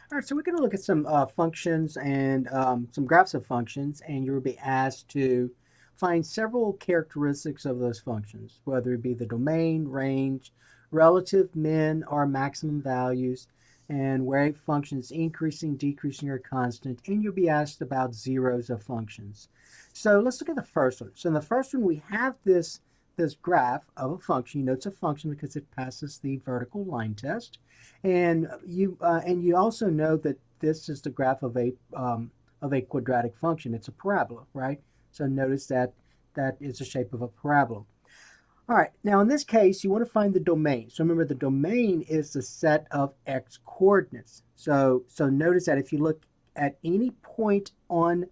All right, so we're going to look at some functions and some graphs of functions, and you'll be asked to find several characteristics of those functions, whether it be the domain, range, relative min or maximum values, and where a function is increasing, decreasing, or constant, and you'll be asked about zeros of functions. So let's look at the first one. So in the first one, we have this graph of a function. You know it's a function because it passes the vertical line test. And you also know that this is the graph of a quadratic function. It's a parabola, right? So notice that that is the shape of a parabola. All right, now in this case, you want to find the domain. So remember, the domain is the set of x coordinates. So notice that if you look at any point on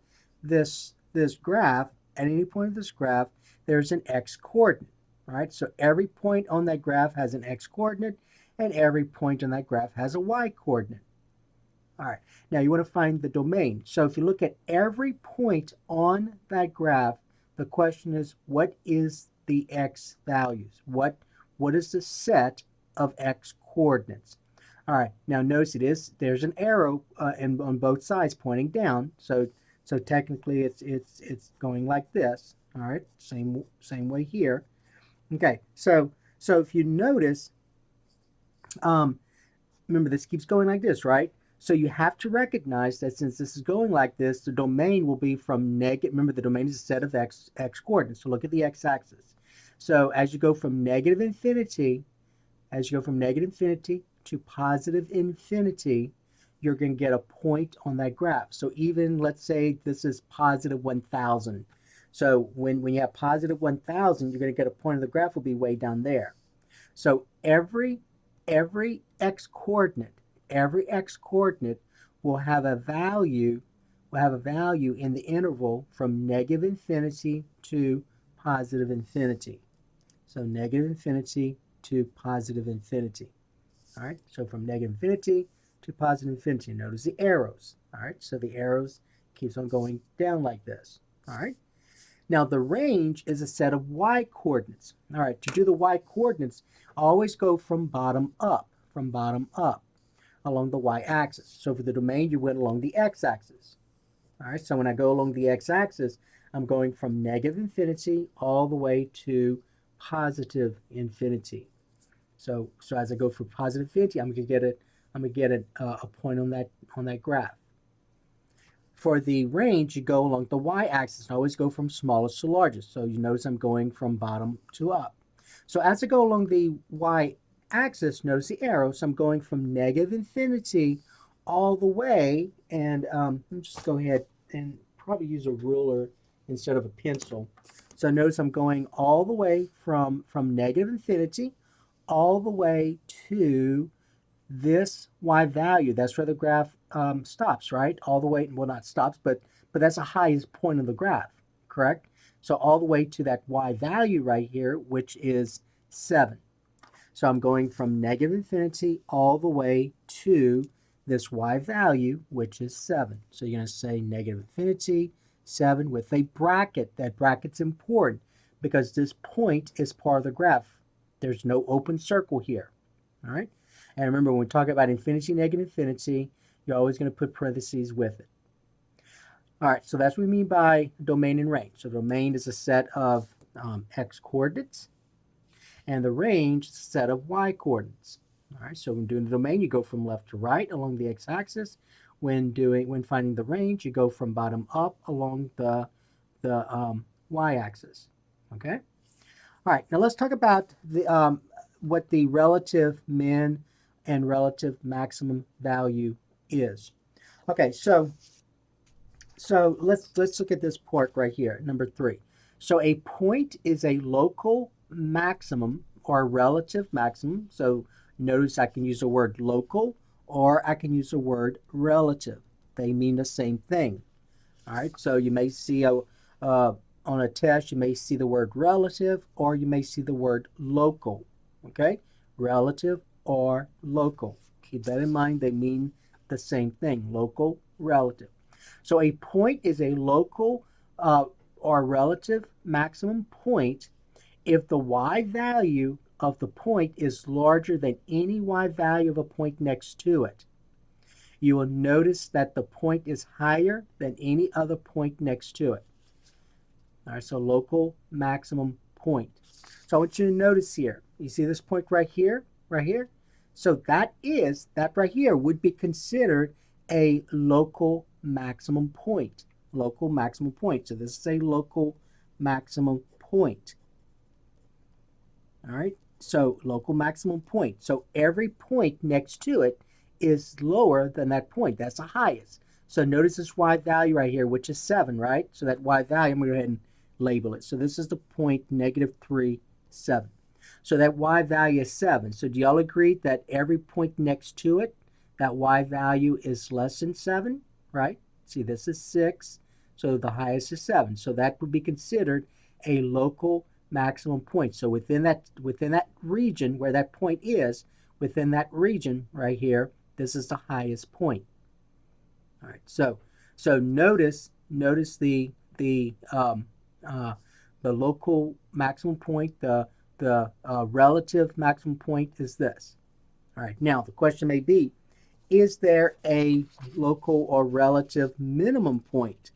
this graph, at any point of this graph, there's an x coordinate, right? So every point on that graph has an x coordinate, and every point on that graph has a y coordinate. All right, now you want to find the domain. So if you look at every point on that graph, the question is, what is the x values? What is the set of x coordinates? All right, now notice there's an arrow on both sides pointing down. So technically it's going like this. All right, same way here. Okay, so if you notice, um, remember this keeps going like this, right? So you have to recognize that since this is going like this, the domain will be from negative. Remember, the domain is a set of x coordinates. So look at the x-axis. So as you go from negative infinity, to positive infinity, you're going to get a point on that graph. So even let's say this is positive 1,000. So when you have positive 1,000, you're going to get a point of the graph will be way down there. So every x coordinate, every x coordinate will have a value in the interval from negative infinity to positive infinity. So negative infinity to positive infinity. All right, so from negative infinity to positive infinity. Notice the arrows. All right, so the arrows keeps on going down like this. All right. Now the range is a set of y coordinates. All right, to do the y coordinates, always go from bottom up, along the y-axis. So for the domain, you went along the x-axis. All right, so when I go along the x-axis, I'm going from negative infinity all the way to positive infinity. So as I go from positive infinity, I'm gonna get a point on that graph. For the range, you go along the y-axis and always go from smallest to largest. So you notice I'm going from bottom to up. So as I go along the y-axis, notice the arrow. So I'm going from negative infinity all the way, and let me just go ahead and probably use a ruler instead of a pencil. So notice I'm going all the way from negative infinity all the way to this y value. That's where the graph stops, right? All the way, well, not stops, but that's the highest point of the graph, correct? So all the way to that y value right here, which is 7. So I'm going from negative infinity all the way to this y value, which is 7. So you're going to say negative infinity, 7 with a bracket. That bracket's important because this point is part of the graph. There's no open circle here, all right? And remember, when we talk about infinity, negative infinity, you're always going to put parentheses with it. All right, so that's what we mean by domain and range. So domain is a set of x coordinates, and the range is a set of y coordinates. All right, so when doing the domain, you go from left to right along the x-axis. When finding the range, you go from bottom up along the y-axis. Okay. All right, now let's talk about what the relative min and relative maximum value is. Okay, so let's look at this part right here, number 3. So a point is a local maximum or relative maximum. So notice I can use the word local or I can use the word relative. They mean the same thing. All right, so you may see on a test, you may see the word relative or you may see the word local. Okay, relative or local. Keep that in mind. They mean the same thing, local, relative. So a point is a local or relative maximum point if the y value of the point is larger than any y value of a point next to it. you will notice that the point is higher than any other point next to it. All right, so local maximum point. So I want you to notice here. You see this point right here? Right here? So that right here would be considered a local maximum point. Local maximum point. So this is a local maximum point. All right, so local maximum point. So every point next to it is lower than that point. That's the highest. So notice this y value right here, which is 7, right? So that y value, I'm going to go ahead and label it. So this is the point -3, 7. So that y value is 7. So do y'all agree that every point next to it, that y value is less than 7, right? See, this is 6, so the highest is 7. So that would be considered a local maximum point. So within that region where that point is, within that region right here, this is the highest point. All right. So notice the local maximum point, the relative maximum point is this. All right. Now the question may be, is there a local or relative minimum point?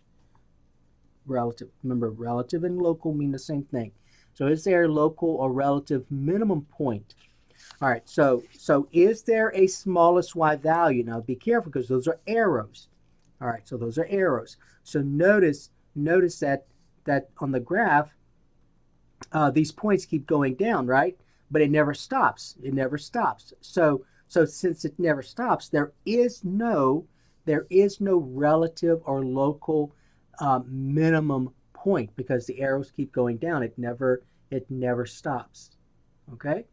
Relative. Remember, relative and local mean the same thing. So is there a local or relative minimum point? All right, so is there a smallest y value? Now be careful because those are arrows. All right, so those are arrows. So notice that on the graph, these points keep going down, right? But it never stops. It never stops. So since it never stops, there is no relative or local minimum point because the arrows keep going down. It never stops. Okay.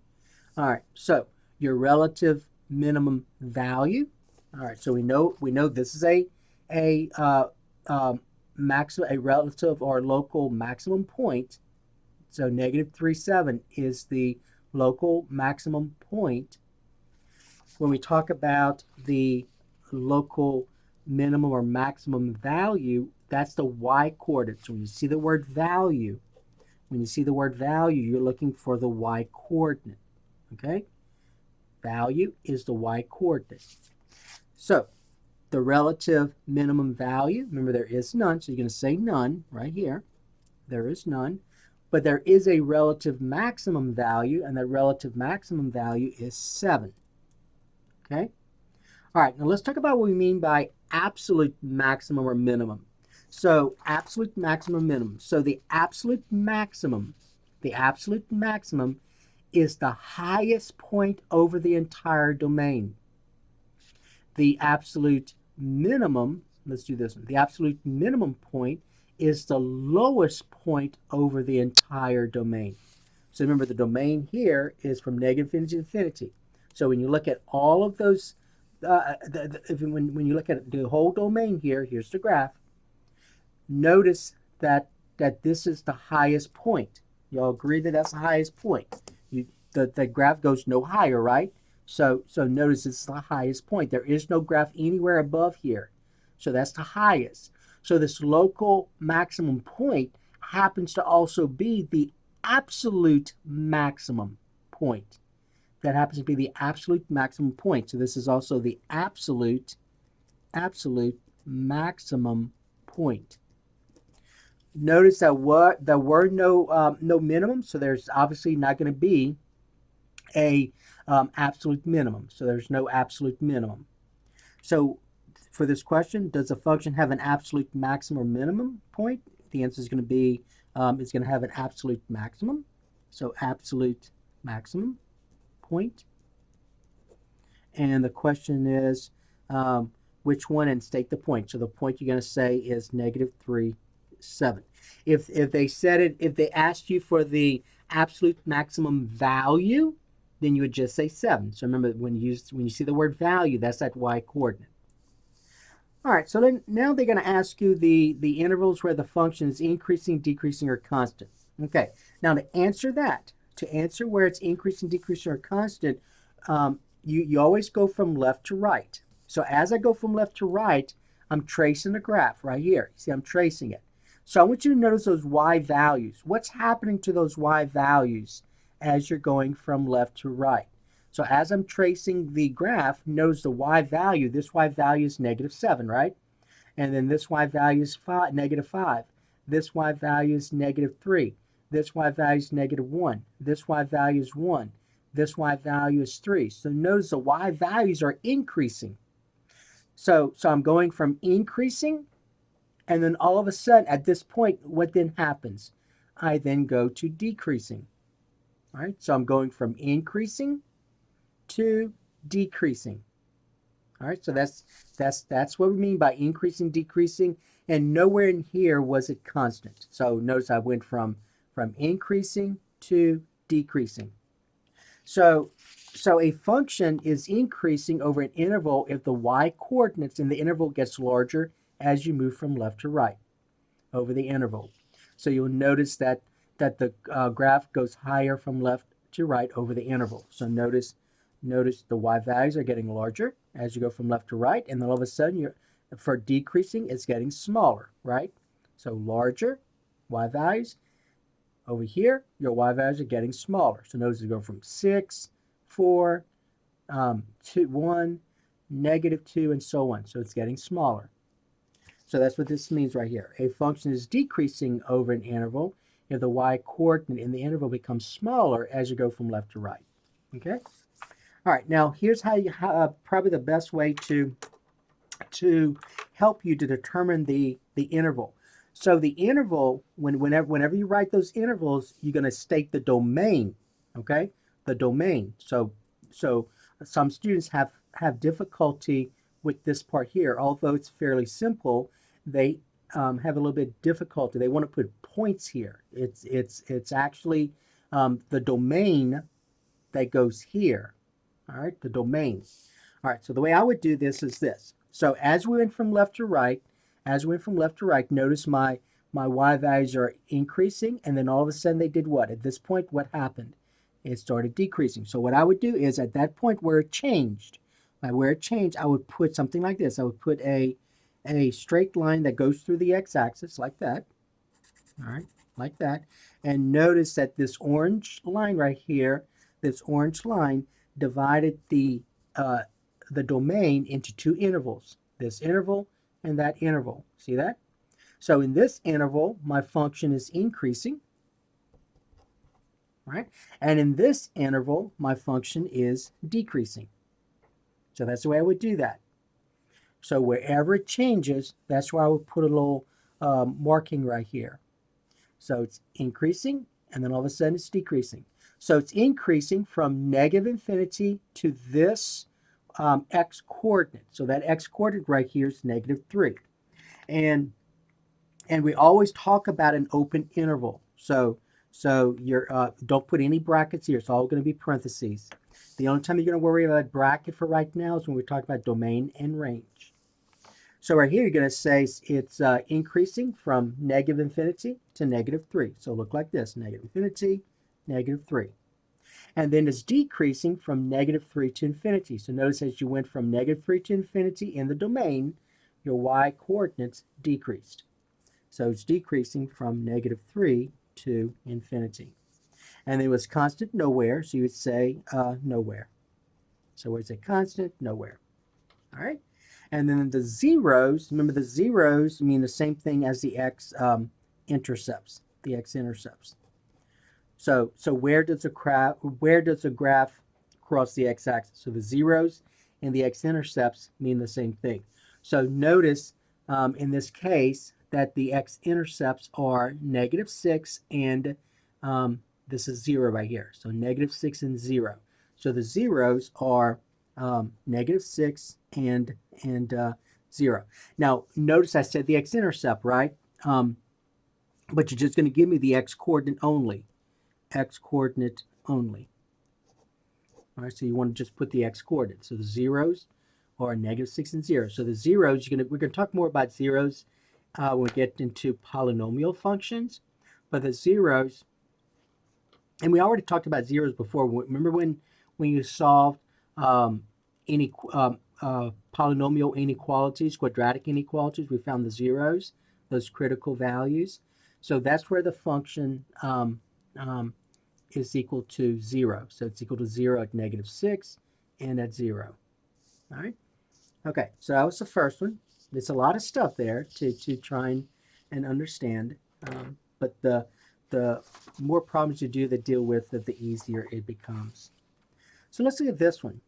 All right. So your relative minimum value. All right. So we know this is a relative or local maximum point. So -3.7 is the local maximum point. When we talk about the local minimum or maximum value, that's the y-coordinate. So when you see the word value, you're looking for the y-coordinate. Okay? Value is the y-coordinate. So the relative minimum value, remember there is none, so you're going to say none right here. There is none. But there is a relative maximum value, and that relative maximum value is 7. Okay? All right, now let's talk about what we mean by absolute maximum or minimum. So absolute maximum, minimum. So the absolute maximum is the highest point over the entire domain. The absolute minimum, let's do this one. The absolute minimum point is the lowest point over the entire domain. So remember, the domain here is from -infinity to infinity. So when you look at all of those, when you look at the whole domain here, here's the graph. Notice that this is the highest point. Y'all agree that that's the highest point? The graph goes no higher, right? So notice it's the highest point. There is no graph anywhere above here. So that's the highest. So this local maximum point happens to also be the absolute maximum point. That happens to be the absolute maximum point. So this is also the absolute maximum point. Notice that there were no minimum, so there's obviously not going to be a absolute minimum. So there's no absolute minimum. So for this question, does a function have an absolute maximum or minimum point? The answer is going to be it's going to have an absolute maximum. So absolute maximum point. And the question is which one, and state the point. So the point you're going to say is -3.7. If they asked you for the absolute maximum value, then you would just say 7. So remember, when you see the word value, that's that y-coordinate. All right, so then now they're going to ask you the intervals where the function is increasing, decreasing, or constant. Okay, now to answer where it's increasing, decreasing, or constant, you always go from left to right. So as I go from left to right, I'm tracing the graph right here. See, I'm tracing it. So I want you to notice those y values. What's happening to those y values as you're going from left to right? So as I'm tracing the graph, notice the y value. This y value is -7, right? And then this y value is -5. This y value is -3. This y value is -1. This y value is 1. This y value is 3. So notice the y values are increasing. So I'm going from increasing, and then all of a sudden, at this point, what then happens? I then go to decreasing. All right, so I'm going from increasing to decreasing. All right, so that's what we mean by increasing, decreasing, and nowhere in here was it constant. So notice I went from increasing to decreasing. So a function is increasing over an interval if the y-coordinates in the interval gets larger as you move from left to right over the interval. So you'll notice that the graph goes higher from left to right over the interval. So notice the y values are getting larger as you go from left to right, and then all of a sudden, for decreasing, it's getting smaller, right? So larger y values. Over here, your y values are getting smaller. So notice you go from 6, 4, 2, 1, -2, and so on. So it's getting smaller. So that's what this means right here. A function is decreasing over an interval if the y-coordinate in the interval becomes smaller as you go from left to right. Okay? All right, now here's how you probably the best way to help you to determine the interval. So the interval, whenever you write those intervals, you're going to state the domain, okay? The domain. So some students have difficulty with this part here. Although it's fairly simple, they have a little bit of difficulty. They want to put points here. It's actually the domain that goes here. All right, the domain. All right, so the way I would do this is this. So as we went from left to right, notice my y values are increasing, and then all of a sudden they did what? At this point, what happened? It started decreasing. So what I would do is at that point where it changed, I would put something like this. I would put a straight line that goes through the x-axis like that. All right, like that. And notice that this orange line right here, this orange line divided the domain into two intervals, this interval and that interval. See that? So in this interval, my function is increasing, right? And in this interval, my function is decreasing. So that's the way I would do that. So wherever it changes, that's where I would put a little marking right here. So it's increasing, and then all of a sudden it's decreasing. So it's increasing from -infinity to this x-coordinate. So that x-coordinate right here is -3. And we always talk about an open interval. So you're don't put any brackets here. It's all going to be parentheses. The only time you're going to worry about a bracket for right now is when we talk about domain and range. So right here, you're going to say it's increasing from -infinity to -3. So look like this, -infinity, -3. And then it's decreasing from -3 to infinity. So notice as you went from -3 to infinity in the domain, your y-coordinates decreased. So it's decreasing from -3 to infinity. And it was constant nowhere, so you would say nowhere. So where's a constant? Nowhere. All right? And then the zeros, remember the zeros mean the same thing as the x-intercepts, the x-intercepts. So where does a graph cross the x-axis? So the zeros and the x-intercepts mean the same thing. So notice in this case that the x-intercepts are -6 and this is 0 right here. So -6 and 0. So the zeros are -6 and 0. Now notice I said the x-intercept, right? But you're just going to give me the x-coordinate only. X-coordinate only. All right, so you want to just put the x-coordinate. So the zeros are -6 and 0. So the zeros, we're going to talk more about zeros when we get into polynomial functions. But the zeros, and we already talked about zeros before. Remember when you solved polynomial inequalities, quadratic inequalities, we found the zeros, those critical values. So that's where the function is equal to 0. So it's equal to 0 at -6 and at 0. All right. Okay, so that was the first one. There's a lot of stuff there to try and understand, but the more problems you do that deal with it, the easier it becomes. So let's look at this one.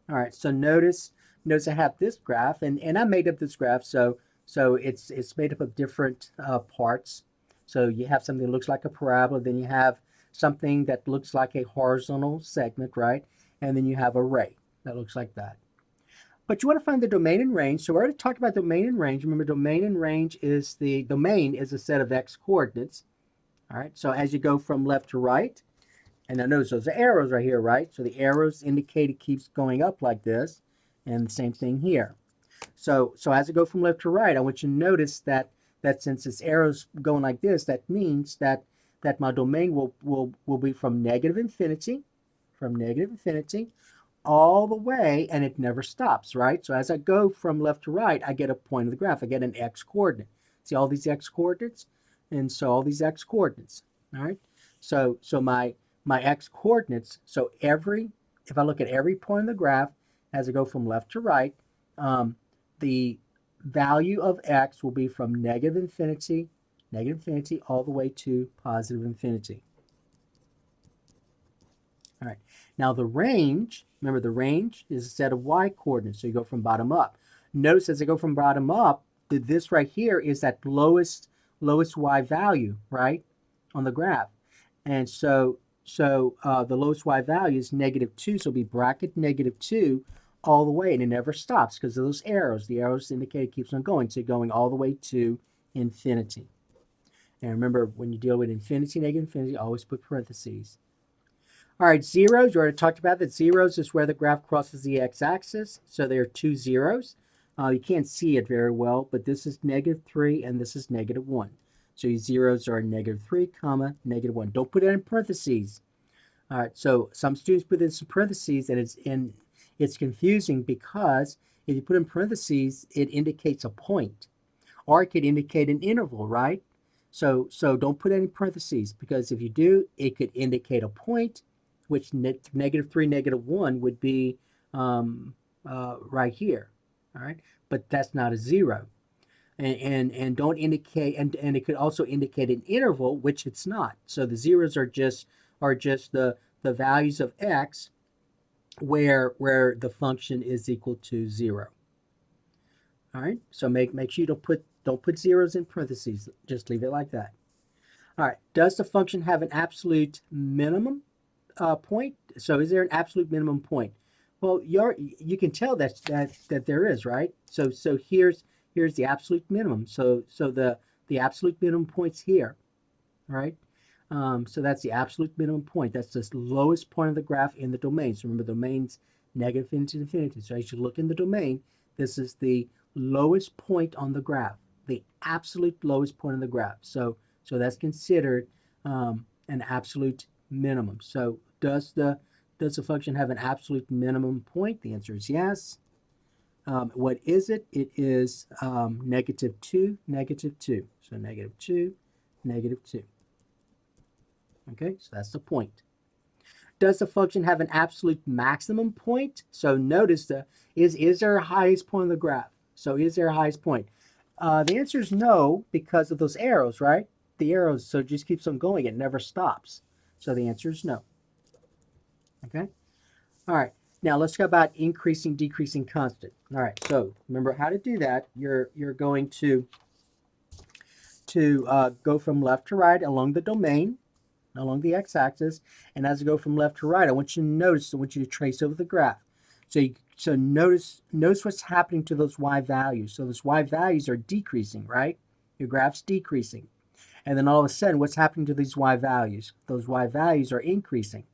All right, so notice I have this graph, and I made up this graph, so it's made up of different parts. So you have something that looks like a parabola, then you have something that looks like a horizontal segment, right? And then you have a ray that looks like that. But you want to find the domain and range. So we already talked about domain and range. Remember, domain and range is the domain is a set of x coordinates. All right, so as you go from left to right, and now notice those are arrows right here, right? So the arrows indicate it keeps going up like this, and the same thing here. So as I go from left to right, I want you to notice that since this arrow's going like this, that means that my domain will be from -infinity, all the way, and it never stops, right? So as I go from left to right, I get a point of the graph. I get an x coordinate. See all these x coordinates? And so all these x coordinates, all right? So my x coordinates, so if I look at every point in the graph as I go from left to right, the value of x will be from -infinity, all the way to +infinity. All right, now the range, remember the range is a set of y coordinates, so you go from bottom up. Notice as I go from bottom up, that this right here is that lowest y value, right, on the graph. And so the lowest y value is -2, so it'll be bracket -2 all the way, and it never stops because of those arrows. The arrows indicate it keeps on going, so going all the way to infinity. And remember, when you deal with infinity, -infinity, always put parentheses. All right, zeros, you already talked about that. Zeros is where the graph crosses the x-axis. So there are two zeros. You can't see it very well, but this is -3 and this is -1. So your zeros are -3, comma, -1. Don't put it in parentheses. All right, so some students put this in parentheses, and it's confusing because if you put in parentheses, it indicates a point, or it could indicate an interval, right? So don't put any parentheses, because if you do, it could indicate a point, which -3, -1 would be right here, all right? But that's not a zero. And don't indicate, and it could also indicate an interval, which it's not. So the zeros are just the values of x where the function is equal to 0. All right, so make sure you don't put zeros in parentheses. Just leave it like that. All right, does the function have an absolute minimum point? So is there an absolute minimum point? Well, you can tell that there is, right? So here's the absolute minimum. So the absolute minimum point's here, right? So that's the absolute minimum point. That's the lowest point of the graph in the domain. So remember, the domain's -infinity to infinity. So as you look in the domain, this is the lowest point on the graph, the absolute lowest point on the graph. So that's considered an absolute minimum. So does the function have an absolute minimum point? The answer is yes. What is it? It is -2, -2. So -2, -2. Okay, so that's the point. Does the function have an absolute maximum point? So notice is there a highest point on the graph? So is there a highest point? The answer is no, because of those arrows, right? The arrows, so it just keeps on going. It never stops. So the answer is no. Okay? All right. Now let's go about increasing, decreasing constant. All right. So remember how to do that. You're going to go from left to right along the domain, along the x-axis, and as I go from left to right, I want you to trace over the graph. So notice what's happening to those y values. So those y values are decreasing, right? Your graph's decreasing. And then all of a sudden, what's happening to these y values? Those y values are increasing.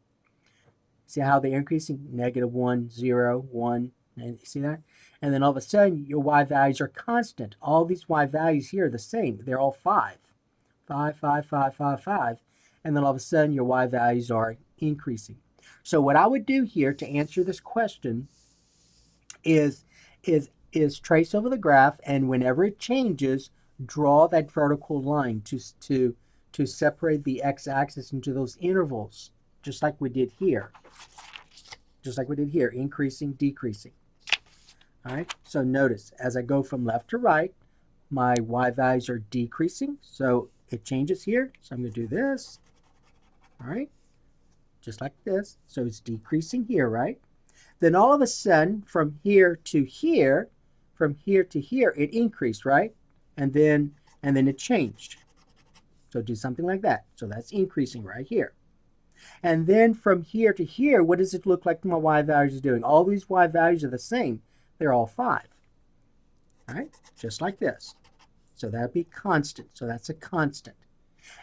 See how they're increasing? -1, 0, 1, and see that? And then all of a sudden, your y values are constant. All these y values here are the same. They're all 5. 5, 5, 5, 5, 5. And then all of a sudden, your y values are increasing. So what I would do here to answer this question is trace over the graph, and whenever it changes, draw that vertical line to separate the x-axis into those intervals. just like we did here. Just like we did here, increasing, decreasing. All right, so notice as I go from left to right, my y values are decreasing, so it changes here. So I'm going to do this, all right, just like this. So it's decreasing here, right? Then all of a sudden, from here to here, it increased, right? And then it changed. So do something like that. So that's increasing right here. And then from here to here, what does it look like my y values are doing? All these y values are the same. They're all 5. All right, just like this. So that'd be constant. So that's a constant.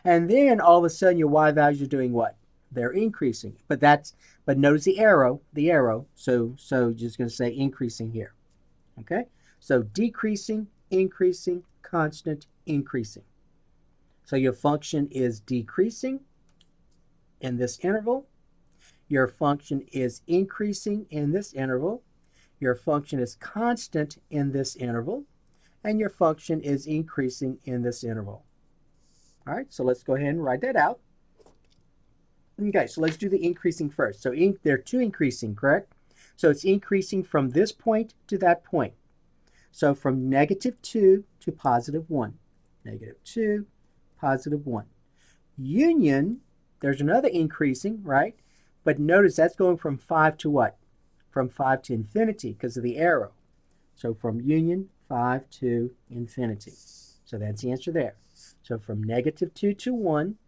And then all of a sudden your y values are doing what? They're increasing. But notice the arrow. So you're just going to say increasing here. Okay? So decreasing, increasing, constant, increasing. So your function is decreasing in this interval. Your function is increasing in this interval. Your function is constant in this interval. And your function is increasing in this interval. All right, so let's go ahead and write that out. Okay, so let's do the increasing first. So there are 2 increasing, correct? So it's increasing from this point to that point. So from -2 to +1. -2, +1. Union, there's another increasing, right? But notice that's going from 5 to what? From 5 to infinity because of the arrow. So from union, 5 to infinity. So that's the answer there. So from -2 to 1,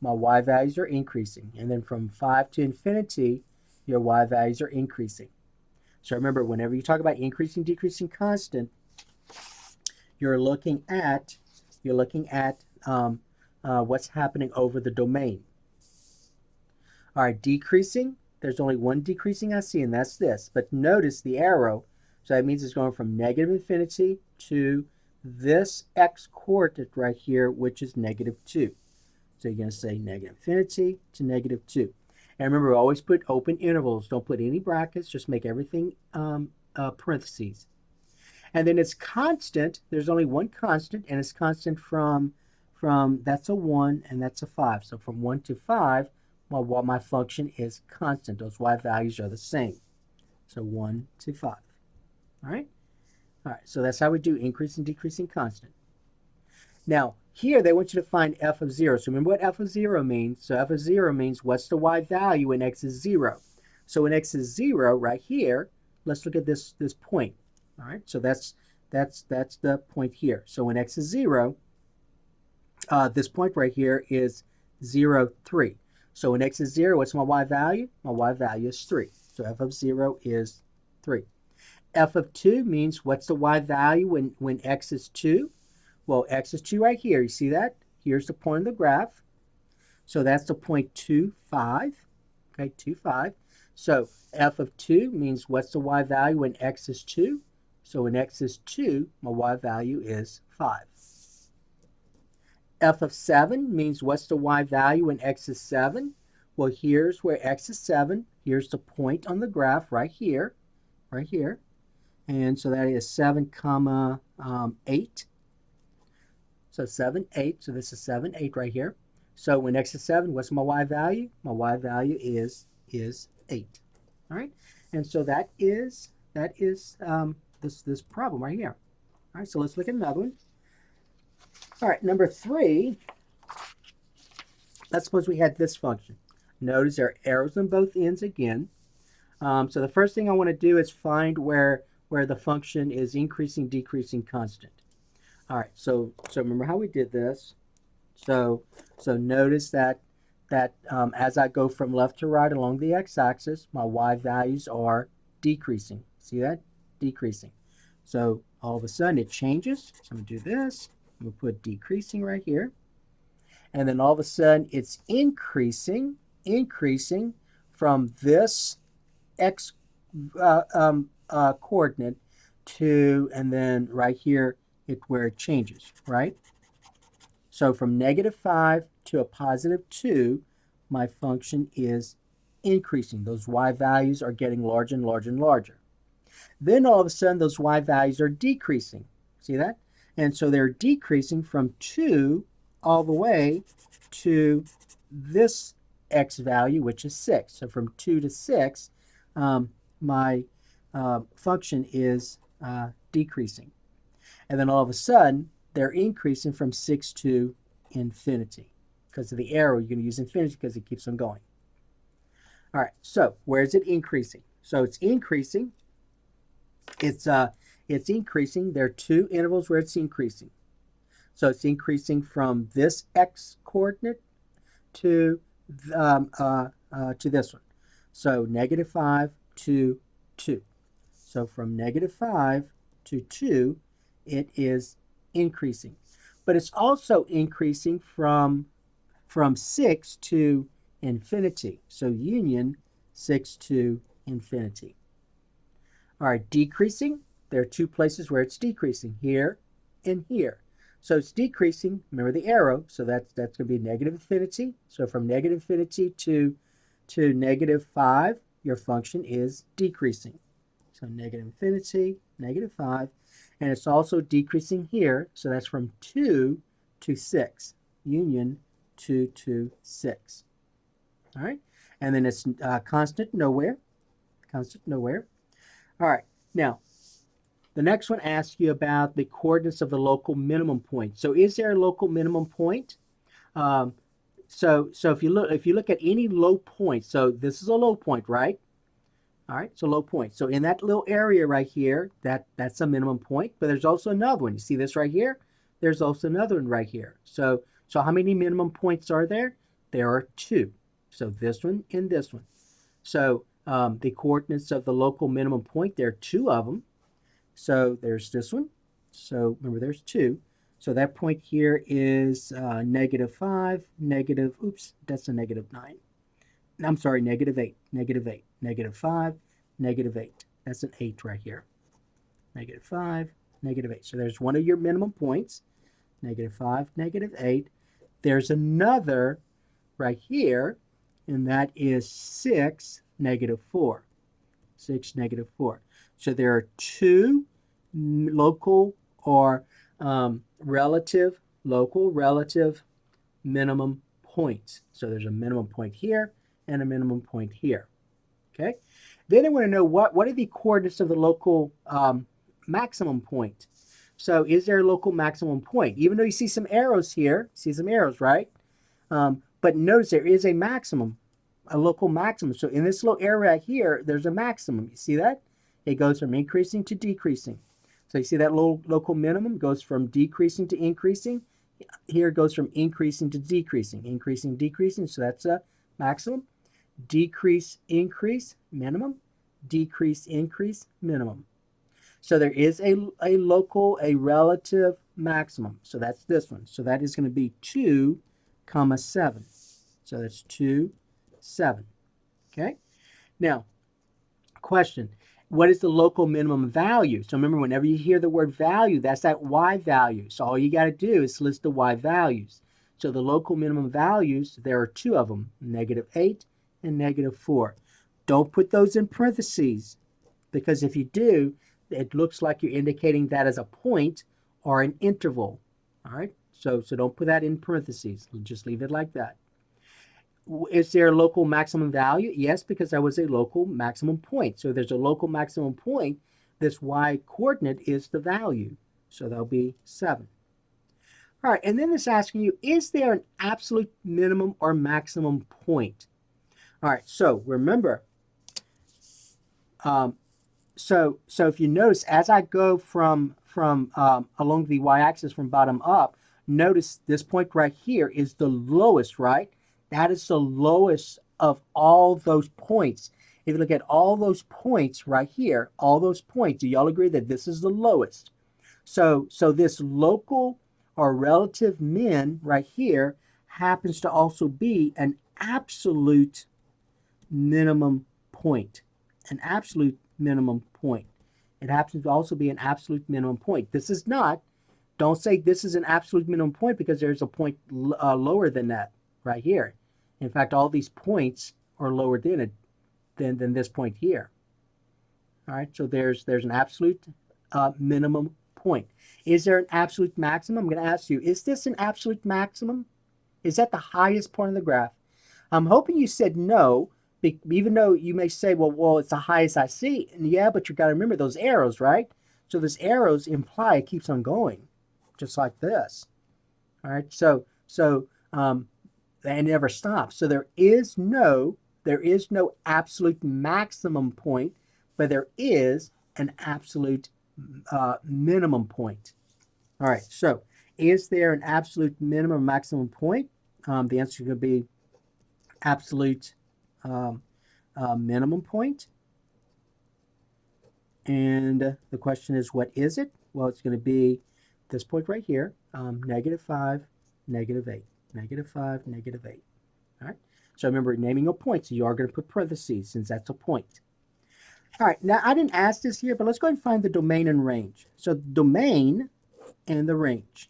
my y values are increasing. And then from 5 to infinity, your y values are increasing. So remember, whenever you talk about increasing, decreasing, constant, you're looking at what's happening over the domain. All right, decreasing, there's only one decreasing I see, and that's this. But notice the arrow. So that means it's going from -infinity to this x coordinate right here, which is -2. So you're going to say -infinity to -2. And remember, always put open intervals. Don't put any brackets. Just make everything parentheses. And then it's constant. There's only one constant, and it's constant from that's a 1 and that's a 5. So from 1 to 5, my function is constant. Those y values are the same. So 1 to 5. All right? All right, so that's how we do increasing, decreasing, constant. Now, here they want you to find f of 0. So remember what f of 0 means. So f of 0 means what's the y value when x is 0. So when x is 0 right here, let's look at this point. All right, so that's the point here. So when x is 0, this point right here is 0, 3. So when x is 0, what's my y value? My y value is 3. So f of 0 is 3. F of 2 means what's the y value when x is 2? Well, x is 2 right here. You see that? Here's the point of the graph. So that's the point 2, 5. Okay, 2, 5. So f of 2 means what's the y value when x is 2? So when x is 2, my y value is 5. F of 7 means what's the y value when x is 7? Well, here's where x is 7. Here's the point on the graph right here. Right here. And so that is 7, 8. So 7, 8. So this is 7, 8 right here. So when x is 7, what's my y value? My y value is 8. All right. And so that is this problem right here. All right. So let's look at another one. All right. Number 3. Let's suppose we had this function. Notice there are arrows on both ends again. So the first thing I want to do is find where the function is increasing, decreasing, constant. All right, so remember how we did this. So notice that as I go from left to right along the x-axis, my y values are decreasing. See that? Decreasing. So all of a sudden it changes. So I'm going to do this. I'm going to put decreasing right here. And then all of a sudden it's increasing from this x coordinate to, and then right here where it changes, right? So from -5 to a +2, my function is increasing. Those y values are getting larger and larger and larger. Then all of a sudden those y values are decreasing. See that? And so they're decreasing from 2 all the way to this x value, which is 6. So from 2 to 6, my function is decreasing. And then all of a sudden, they're increasing from 6 to infinity. Because of the arrow, you're going to use infinity because it keeps on going. All right, so where is it increasing? So it's increasing. It's increasing. There are two intervals where it's increasing. So it's increasing from this x coordinate to this one. So -5 to 2. So from -5 to 2, it is increasing. But it's also increasing from 6 to infinity. So union 6 to infinity. All right, decreasing. There are two places where it's decreasing, here and here. So it's decreasing, remember the arrow, so that's going to be negative infinity. So from negative infinity to -5, your function is decreasing. So negative infinity, -5, and it's also decreasing here, so that's from 2 to 6, union 2 to 6. All right, and then it's constant nowhere, constant nowhere. All right, now the next one asks you about the coordinates of the local minimum point. So is there a local minimum point? So if you look at any low point, so this is a low point, right? All right, so low point. So in that little area right here, that's a minimum point, but there's also another one. You see this right here? There's also another one right here. So how many minimum points are there? There are 2. So this one and this one. So the coordinates of the local minimum point, there are 2 of them. So there's this one. So remember, there's 2. So that point here is -5, that's a -9. I'm sorry, -8, -8, -5, -8. That's an 8 right here. -5, -8. So there's one of your minimum points, -5, -8. There's another right here, and that is 6, -4. 6, -4. So there are 2 local or local relative minimum points. So there's a minimum point here and a minimum point here. Okay. Then I want to know what are the coordinates of the local maximum point. So is there a local maximum point? Even though you see some arrows here, see some arrows, right? But notice there is a maximum, a local maximum. So in this little area here, there's a maximum. You see that? It goes from increasing to decreasing. So you see that local minimum goes from decreasing to increasing. Here it goes from increasing to decreasing, increasing, decreasing. So that's a maximum. Decrease, increase, minimum. Decrease, increase, minimum. So there is a relative maximum. So that's this one. So that is going to be 2, 7. So that's 2, 7. Okay. Now, question. What is the local minimum value? So remember, whenever you hear the word value, that's that y value. So all you got to do is list the y values. So the local minimum values, there are 2 of them, -8 and -4. Don't put those in parentheses, because if you do, it looks like you're indicating that as a point or an interval. All right, so don't put that in parentheses. Just leave it like that. Is there a local maximum value? Yes, because there was a local maximum point. So there's a local maximum point. This y coordinate is the value. So that'll be 7. All right, and then it's asking you, is there an absolute minimum or maximum point? All right, so remember, so if you notice, as I go from along the y-axis from bottom up, notice this point right here is the lowest, right? That is the lowest of all those points. If you look at all those points right here, all those points, do y'all agree that this is the lowest? So this local or relative min right here happens to also be an absolute minimum point. An absolute minimum point. It happens to also be an absolute minimum point. This is not, don't say this is an absolute minimum point, because there's a point lower than that right here. In fact, all these points are lower than it than this point here. All right, so there's an absolute minimum point. Is there an absolute maximum? I'm going to ask you, is this an absolute maximum? Is that the highest point of the graph? I'm hoping you said no, even though you may say, well, it's the highest I see. And yeah, but you got to remember those arrows, right? So those arrows imply it keeps on going, just like this. All right. So and it never stops. So there is no absolute maximum point, but there is an absolute minimum point. All right. So is there an absolute minimum maximum point? The answer is going to be absolute um, minimum point. And the question is, what is it? Well, it's going to be this point right here, -5, -8, -5, -8. All right. So remember, naming a point, so you are going to put parentheses since that's a point. All right. Now, I didn't ask this here, but let's go ahead and find the domain and range. So domain and the range.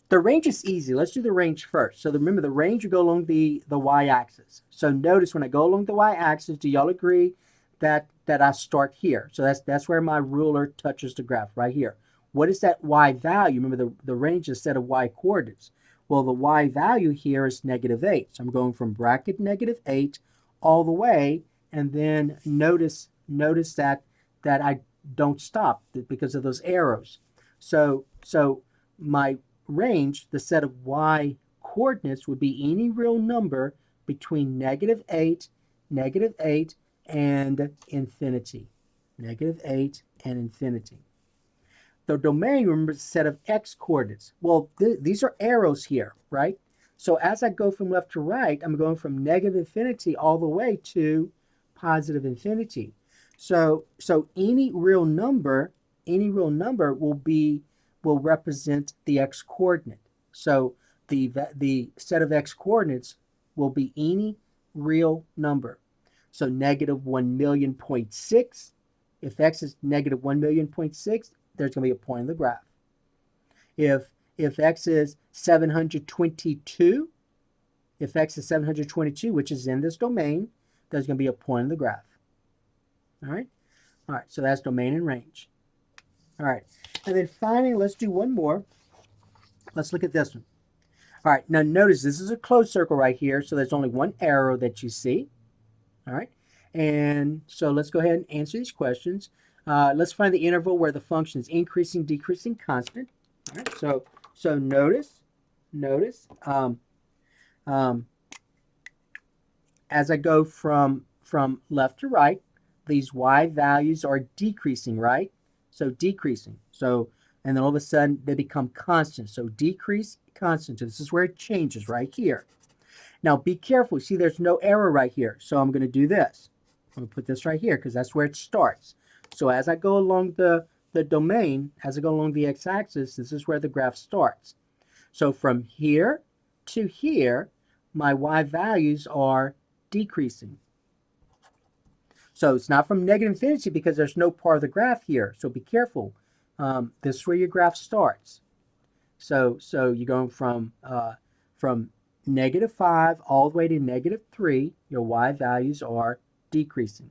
The range is easy. Let's do the range first. So remember, the range will go along the y-axis. So notice when I go along the y-axis, do y'all agree that I start here? So that's where my ruler touches the graph, right here. What is that y value? Remember, the range is a set of y coordinates. Well, the y value here is -8. So I'm going from bracket -8 all the way, and then notice that I don't stop because of those arrows. So my range, the set of y coordinates, would be any real number between -8, -8, and infinity. -8 and infinity. The domain, remember, is a set of x coordinates. Well, these are arrows here, right? So as I go from left to right, I'm going from -infinity all the way to +infinity. So any real number will represent the x coordinate. So the set of x coordinates will be any real number. So -1,000,000.6. If x is -1,000,000.6, there's going to be a point in the graph. If x is 722, which is in this domain, there's going to be a point in the graph. All right? All right, so that's domain and range. All right, and then finally, let's do one more. Let's look at this one. All right, now notice this is a closed circle right here, so there's only one arrow that you see. All right, and so let's go ahead and answer these questions. Let's find the interval where the function is increasing, decreasing, constant. All right, so notice, as I go from left to right, these y values are decreasing, right? So decreasing. So, and then all of a sudden they become constant. So decrease, constant. So this is where it changes right here. Now be careful. See, there's no arrow right here. So I'm going to do this. I'm going to put this right here because that's where it starts. So as I go along the domain, as I go along the x-axis, this is where the graph starts. So from here to here, my y values are decreasing. So it's not from -infinity because there's no part of the graph here. So be careful. This is where your graph starts. So you're going from -5 all the way to -3. Your y values are decreasing.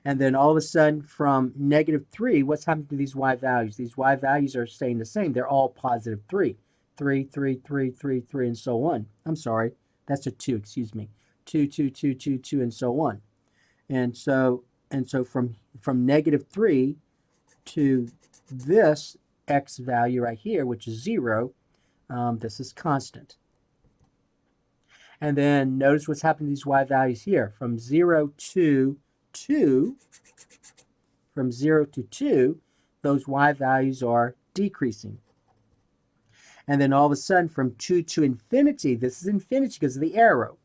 And then all of a sudden from -3, what's happening to these y values? These y values are staying the same. They're all +3. 3, 3, 3, 3, 3, and so on. I'm sorry. That's a 2, excuse me. 2, 2, 2, 2, 2, and so on. And so from -3 to this x value right here, which is 0, this is constant. And then notice what's happening to these y values here. From 0 to 2, those y values are decreasing. And then all of a sudden from 2 to infinity, this is infinity because of the arrow.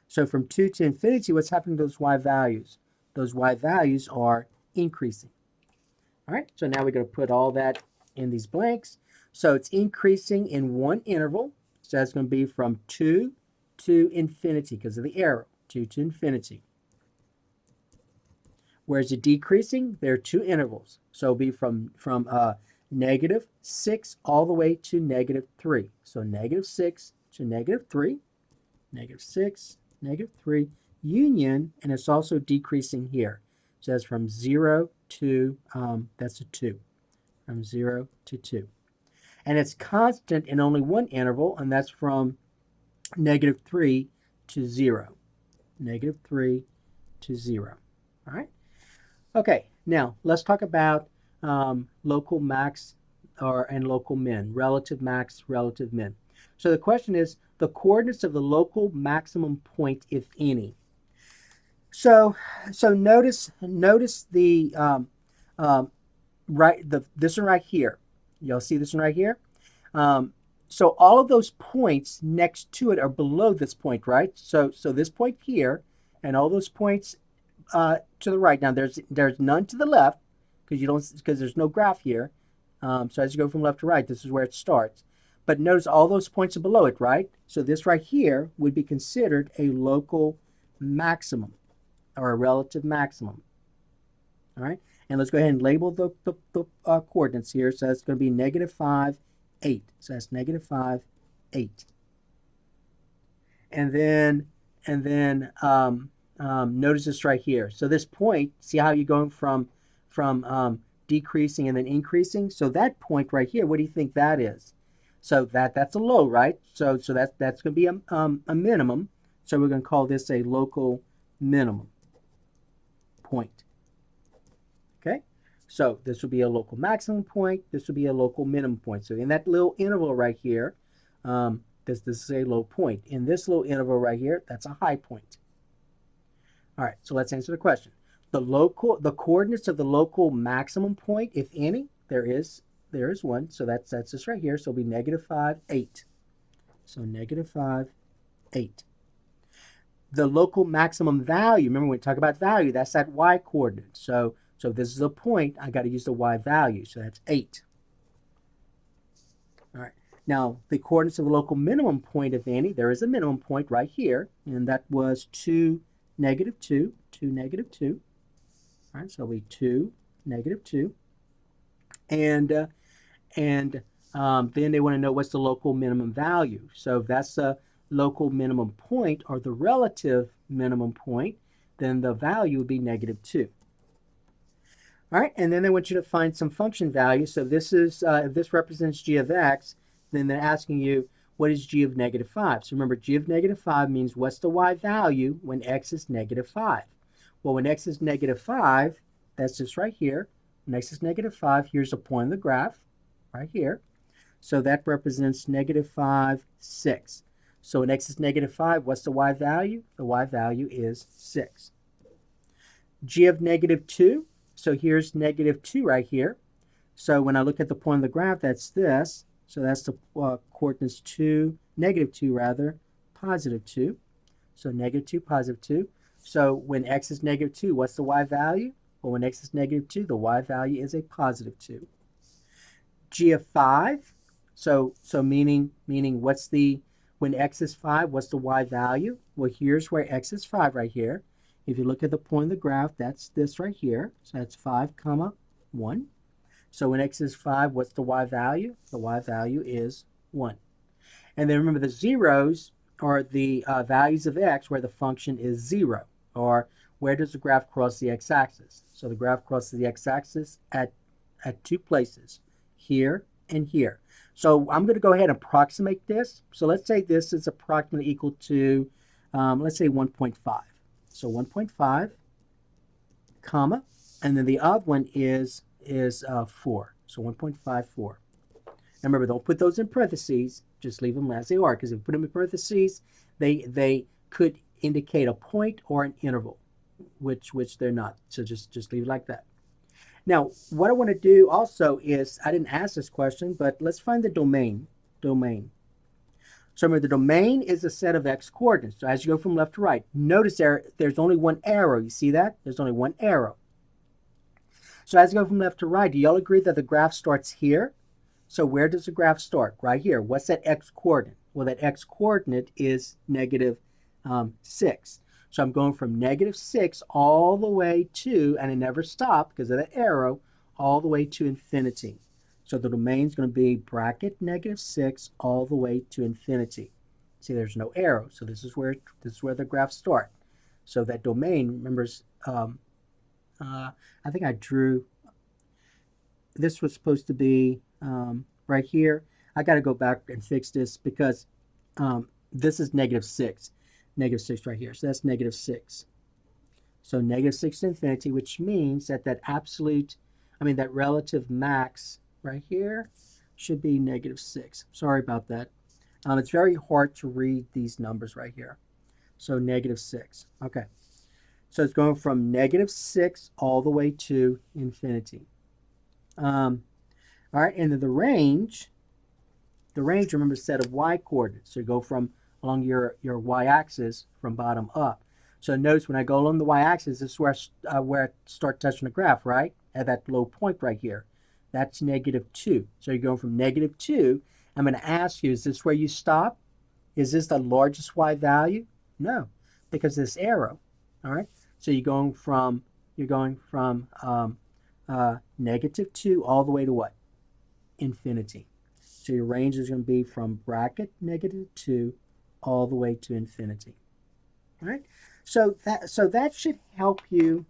So from 2 to infinity, what's happening to those y values? Those y values are increasing. All right, so now we're going to put all that in these blanks. So it's increasing in one interval. So that's going to be from 2 to infinity because of the arrow, 2 to infinity. Whereas it decreasing, there are two intervals. So it'll be from -6 all the way to -3. So -6 to -3, -6, -3, union, and it's also decreasing here. So that's from 0 to, that's a 2, from 0 to 2. And it's constant in only one interval, and that's from -3 to 0. Negative 3 to 0. All right? Okay, now let's talk about local max and local min, relative max, relative min. So the question is the coordinates of the local maximum point, if any. So notice the this one right here. Y'all see this one right here? So all of those points next to it are below this point, right? So this point here and all those points to the right. Now there's none to the left because there's no graph here. So as you go from left to right, this is where it starts. But notice all those points are below it, right? So this right here would be considered a local maximum or a relative maximum. All right, and let's go ahead and label the coordinates here. So that's going to be negative 5, 8. So that's negative 5, 8. And then notice this right here. So this point, see how you're going from decreasing and then increasing? So that point right here, what do you think that is? So that's a low, right? So that's going to be a minimum. So we're going to call this a local minimum point. Okay, so this will be a local maximum point. This will be a local minimum point. So in that little interval right here, this is a low point. In this little interval right here, that's a high point. All right, so let's answer the question. The coordinates of the local maximum point, if any, there is one. So that's this right here. So it'll be negative 5, 8. So negative 5, 8. The local maximum value, remember when we talk about value, that's that y coordinate. So this is a point, I got to use the y value. So that's 8. All right. Now, the coordinates of the local minimum point, if any, there is a minimum point right here, and that was 2, negative 2, 2, negative 2. All right, so it'll be 2, negative 2. And then they want to know what's the local minimum value. So if that's the local minimum point or the relative minimum point, then the value would be negative 2. All right, and then they want you to find some function value. So this is if this represents g of x, then they're asking you what is g of negative 5. So remember, g of negative 5 means what's the y value when x is negative 5. Well, when x is negative 5, that's just right here. When x is negative 5, here's a point on the graph right here. So that represents negative 5, 6. So when x is negative 5, what's the y value? The y value is 6. G of negative 2. So here's negative 2 right here. So when I look at the point of the graph, that's this. So that's the coordinates 2, negative 2 rather, positive 2. So negative 2, positive 2. So when x is negative 2, what's the y value? Well, when x is negative 2, the y value is a positive 2. G of 5. So meaning what's the, when x is 5, what's the y value? Well, here's where x is 5 right here. If you look at the point of the graph, that's this right here. So that's 5, comma 1. So when x is 5, what's the y value? The y value is 1. And then remember the zeros are the values of x where the function is 0, or where does the graph cross the x-axis? So the graph crosses the x-axis at 2 places, here and here. So I'm going to go ahead and approximate this. So let's say this is approximately equal to, let's say 1.5. So 1.5, comma, and then the other one is 4. So 1.54. And remember, don't put those in parentheses. Just leave them as they are, because if you put them in parentheses, they could indicate a point or an interval, which they're not. So just leave it like that. Now, what I want to do also is, I didn't ask this question, but let's find the domain. So remember, the domain is a set of x coordinates. So as you go from left to right, notice there's only one arrow. You see that? There's only one arrow. So as you go from left to right, do y'all agree that the graph starts here? So where does the graph start? Right here. What's that x coordinate? Well, that x coordinate is negative 6. So I'm going from negative 6 all the way to, and it never stopped because of the arrow, all the way to infinity. So the domain is going to be bracket negative 6 all the way to infinity. See, there's no arrow, so this is where the graphs start. So that domain, remember, I think I drew. This was supposed to be right here. I got to go back and fix this because this is negative 6. negative 6 right here. So that's negative 6. So negative 6 to infinity, which means that that relative max right here should be negative 6. Sorry about that. It's very hard to read these numbers right here. So negative 6. Okay. So it's going from negative 6 all the way to infinity. All right, and then the range, remember, is a set of y-coordinates. So you go from along your y-axis from bottom up. So notice when I go along the y-axis, this is where I start touching the graph, right? At that low point right here. That's negative 2. So you're going from negative 2. I'm going to ask you, is this where you stop? Is this the largest y value? No, because this arrow. All right. So you're going from negative 2 all the way to what? Infinity. So your range is going to be from bracket negative 2 all the way to infinity. All right. So that should help you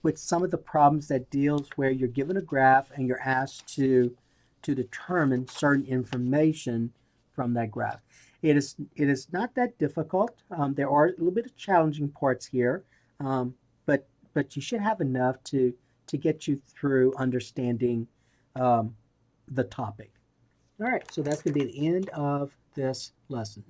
with some of the problems that deals where you're given a graph and you're asked to determine certain information from that graph. It is not that difficult. There are a little bit of challenging parts here, but you should have enough to get you through understanding the topic. All right, so that's going to be the end of this lesson.